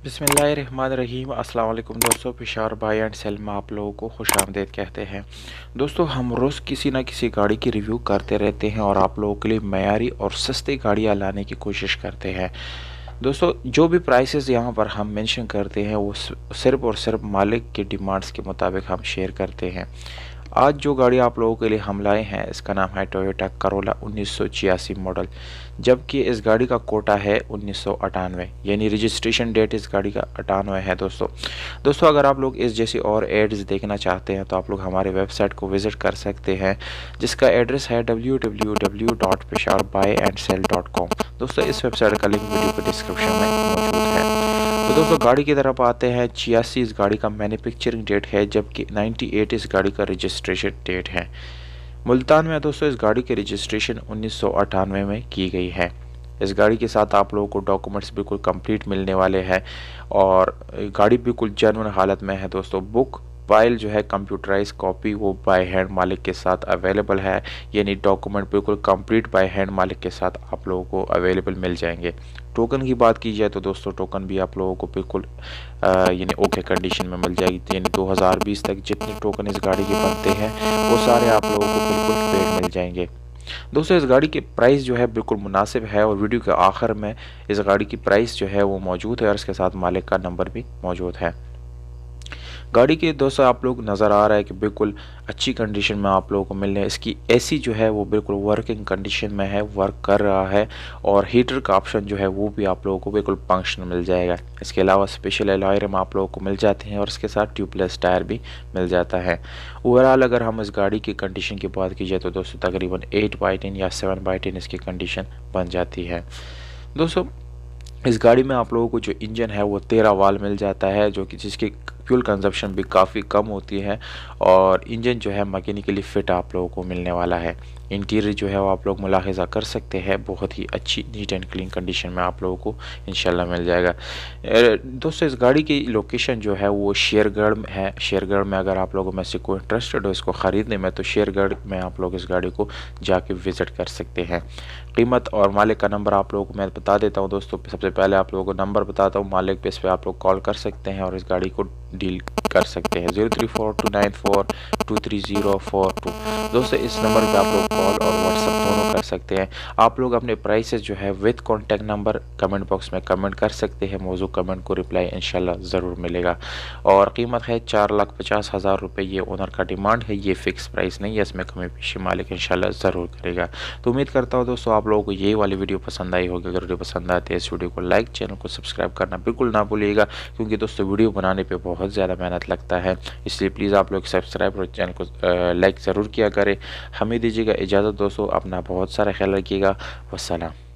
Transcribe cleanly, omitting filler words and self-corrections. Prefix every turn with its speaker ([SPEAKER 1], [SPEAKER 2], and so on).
[SPEAKER 1] बिस्मिल्लाहिर्रहमानिर्रहीम। अस्सलाम वालेकुम दोस्तों, पेशावर भाई एंड सैलमा आप लोगों को खुशामदीद कहते हैं। दोस्तों, हम रोज़ किसी ना किसी गाड़ी की रिव्यू करते रहते हैं और आप लोगों के लिए मयारी और सस्ती गाड़ियाँ लाने की कोशिश करते हैं। दोस्तों, जो भी प्राइसेस यहाँ पर हम मेंशन करते हैं वो सिर्फ़ और सिर्फ मालिक की डिमांड्स के मुताबिक हम शेयर करते हैं। आज जो गाड़ी आप लोगों के लिए हम लाए हैं इसका नाम है टोयोटा करोला 1986 मॉडल, जबकि इस गाड़ी का कोटा है 1998, यानी रजिस्ट्रेशन डेट इस गाड़ी का 98 है। दोस्तों अगर आप लोग इस जैसी और एड्स देखना चाहते हैं तो आप लोग हमारे वेबसाइट को विज़िट कर सकते हैं, जिसका एड्रेस है www.peshawarbuyandsell.com। दोस्तों इस वेबसाइट का लिंक वीडियो के डिस्क्रिप्शन में मौजूद है। तो दोस्तों गाड़ी की तरफ आते हैं। 86 इस गाड़ी का मैन्युफैक्चरिंग डेट है, जबकि 98 इस गाड़ी का रजिस्ट्रेशन डेट है। मुल्तान में दोस्तों इस गाड़ी की रजिस्ट्रेशन 1998 में की गई है। इस गाड़ी के साथ आप लोगों को डॉक्यूमेंट्स बिल्कुल कंप्लीट मिलने वाले हैं और गाड़ी बिल्कुल जेन्युइन हालत में है। दोस्तों बुक फाइल जो है कंप्यूटराइज कॉपी वो बाय हैंड मालिक के साथ अवेलेबल है, यानी डॉक्यूमेंट बिल्कुल कंप्लीट बाय हैंड मालिक के साथ आप लोगों को अवेलेबल मिल जाएंगे। टोकन की बात की जाए तो दोस्तों टोकन भी आप लोगों को बिल्कुल यानी ओके कंडीशन में मिल जाएगी, यानी 2020 तक जितने टोकन इस गाड़ी के बनते हैं वो सारे आप लोगों को बिल्कुल पेड मिल जाएंगे। दोस्तों इस गाड़ी की प्राइस जो है बिल्कुल मुनासिब है और वीडियो के आखिर में इस गाड़ी की प्राइस जो है वो मौजूद है और इसके साथ मालिक का नंबर भी मौजूद है। गाड़ी के दोस्तों आप लोग नज़र आ रहा है कि बिल्कुल अच्छी कंडीशन में आप लोगों को मिलने है। इसकी एसी जो है वो बिल्कुल वर्किंग कंडीशन में है, वर्क कर रहा है और हीटर का ऑप्शन जो है वो भी आप लोगों को बिल्कुल फंक्शनल मिल जाएगा। इसके अलावा स्पेशल एलॉय रिम आप लोगों को मिल जाते हैं और इसके साथ ट्यूबलेस टायर भी मिल जाता है। ओवरऑल अगर हम इस गाड़ी की कंडीशन की बात की जाए तो दोस्तों तकरीबन 8/10 या 7/10 इसकी कंडीशन बन जाती है। दोस्तों इस गाड़ी में आप लोगों को जो इंजन है वो 13 वाल मिल जाता है, जो कि जिसकी फ्यूल कंजप्शन भी काफ़ी कम होती है और इंजन जो है मैकेनिकली फ़िट आप लोगों को मिलने वाला है। इंटीरियर जो है वो आप लोग मुलाहिज़ा कर सकते हैं, बहुत ही अच्छी नीट एंड क्लीन कंडीशन में आप लोगों को इंशाल्लाह मिल जाएगा। दोस्तों इस गाड़ी की लोकेशन जो है वो शेरगढ़ में है। शेरगढ़ में अगर आप लोगों में से कोई इंटरेस्टेड हो इसको ख़रीदने में तो शेरगढ़ में आप लोग इस गाड़ी को जाके विज़िट कर सकते हैं। कीमत और मालिक का नंबर आप लोगों को मैं बता देता हूँ। दोस्तों सबसे पहले आप लोगों को नंबर बताता हूँ मालिक पे, इस पर आप लोग कॉल कर सकते हैं और इस गाड़ी को डील कर सकते हैं। 0342942304 दोस्तों इस नंबर पे आप लोग कॉल और व्हाट्सएप दोनों कर सकते हैं। आप लोग अपने प्राइसेस जो है with contact number comment box में कमेंट कर सकते हैं। मौजूद कमेंट को रिप्लाई इंशाल्लाह ज़रूर मिलेगा और कीमत है 4,50,000 रुपये। ये ओनर का डिमांड है, ये फिक्स प्राइस नहीं है, इसमें कमी पेशी मालिक इंशाल्लाह ज़रूर करेगा। तो उम्मीद करता हूँ दोस्तों आप लोगों को ये वाली वीडियो पसंद आई होगी। अगर वीडियो पसंद आती है इस वीडियो को लाइक, चैनल को सब्सक्राइब करना बिल्कुल ना भूलिएगा, क्योंकि दोस्तों वीडियो बनाने पे बहुत ज़्यादा मेहनत लगता है, इसलिए प्लीज़ आप लोग सब्सक्राइब और चैनल को लाइक ज़रूर किया करें। हमें दीजिएगा इजाज़त दोस्तों, अपना बहुत सारा ख्याल रखिएगा। वस्सलाम।